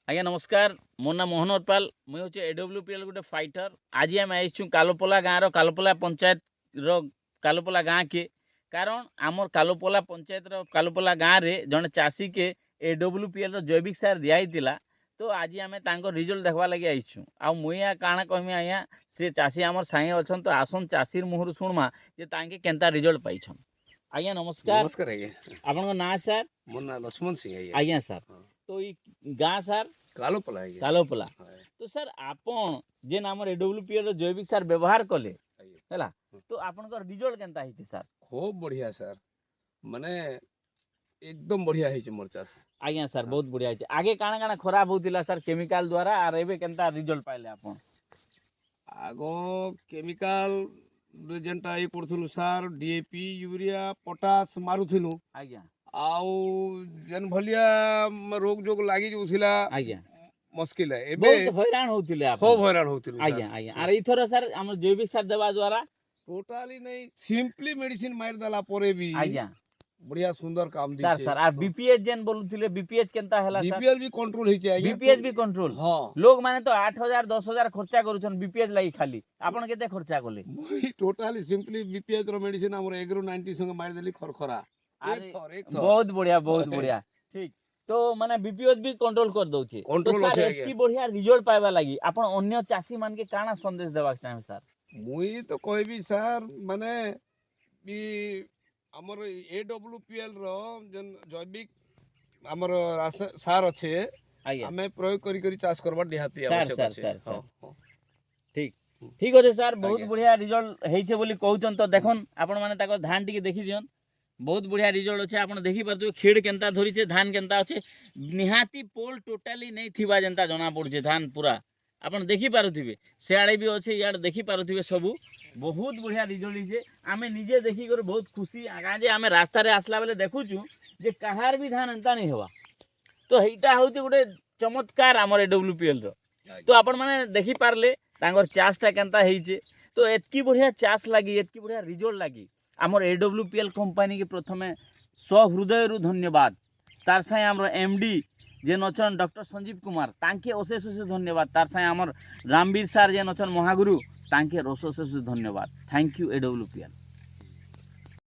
आज्ञा नमस्कार। मोर नाम मोहन अरपाल। मुझे हूँ एडब्ल्यूपीएल गोटे फाइटर। आज आम आई कालोपला गाँव कालोपला पंचायत कालोपला गाँ के कारण आमर कालोपला पंचायत कालोपला गाँव में जड़े चाषी के एडब्ल्यूपीएल जैविक सार दिखाई। तो आज आम रिजल्ट देखवा लगे आईचु। आ मुझे काଣା कहमी आज्ञा से चाषी आमर सांगे अच्छा तो आसन चाषी मुहर शुणमा जे तांके केनता रिजल्ट पाइछन। आज्ञा नमस्कार। नमस्कार आज्ञा। आपन ना सर? मोर ना लक्ष्मण सिंह आज्ञा। आज्ञा सर तो ये गाँ सर कालोपला आज्ञा। कालोपला तो सर आपन जेन आमर एडब्ल्यूपीएल जैविक सार व्यवहार कले हैला तो आपनकर रिजल्ट केनता हिते सर? खूब बढ़िया सर, माने एकदम बढ़िया है मोर चाष। आज्ञा सर बहुत बढ़िया है। आगे काना काना खराब होतिला सर केमिकल द्वारा आर एबे केनता रिजल्ट पाइले आपन? आगो केमिकल जेनटा ये करथुनु सर डीएपी यूरिया पोटास मारुथुनु आज्ञा आउ जेन भलिया रोग जोग लागि जोथिला आज्ञा मुश्किल है एबे बहुत हैरान होतिले आप खूब हैरान होथिलु सर। आज्ञा आज्ञा आर इथरो सर हमर जैविक सार देवा द्वारा टोटली नहीं सिंपली मेडिसिन मार देला परे भी आज्ञा बढ़िया सुंदर काम सर दिछे। सर आ बीपीएच जेन बोलुथिले बीपीएच केनता हैला सर? बीपीएल भी कंट्रोल हिचे आज्ञा। बीपीएच भी कंट्रोल? हां लोग माने तो 8000 10000 खर्चा करूछन बीपीएच लागि खाली। आपन केते खर्चा कले? मुई टोटली सिंपली बीपीएच रो मेडिसिन हमर एग्रो 90 संग मार देली खरखरा एक थर। बहुत बढ़िया बहुत बढ़िया। ठीक तो माने बीपीएच भी कंट्रोल कर दउछे। तो सर एतकी बढ़िया रिजल्ट पाइबा लागि आपन अन्य चाषी मान के काना संदेश देबा चाहे सर? मुई तो कहबी सर माने बी हमर एडब्ल्यूपीएल रो जन जैविक हमर सार अच्छे हमें प्रयोग करी करी चाष करबा निहाती आवश्यक सर अछि। सर सर ठीक ठीक अछि सर बहुत बढ़िया रिजल्ट हेइछे बोली कहउछन। तो देखन आपन माने ताको धान टिके देखि दियन बहुत बढ़िया रिजल्ट अच्छे। आपन देखि पारथु खेड़ केनता धरिछे धान केनता अच्छे निहाती पोल टोटली नहीं थिबा जनता जना पड़छे धान पूरा आपन देखि पारुथिबे सियाड़े भी अच्छे यार देखि पारुथिबे सबू बहुत बढ़िया रिजल्ट हिचे। आमे निजे देखि कर बहुत खुशी आगा जे आमे रास्ता रे आसला बेले देखुछु जे कहार भी धान एंता नहीं हेबा। तो हेइटा होउते गोटे चमत्कार आमर एडब्ल्यूपीएल रो। तो आपन माने देखि पारले तांगर चाषटा केनता हेइचे। तो एतकी बढ़िया चाष लागी एतकी बढ़िया रिजल्ट लागी आमर एडब्ल्यूपीएल कंपनी के प्रथमे सहृदय धन्यवाद। तार साई आमर एमडी जेन अछन डॉक्टर संजीव कुमार तांके अशेष अशेष धन्यवाद। तार साई आमर रामवीर सर जेन अछन महागुरु तांके अशेष अशेष धन्यवाद। Thank you AWPL.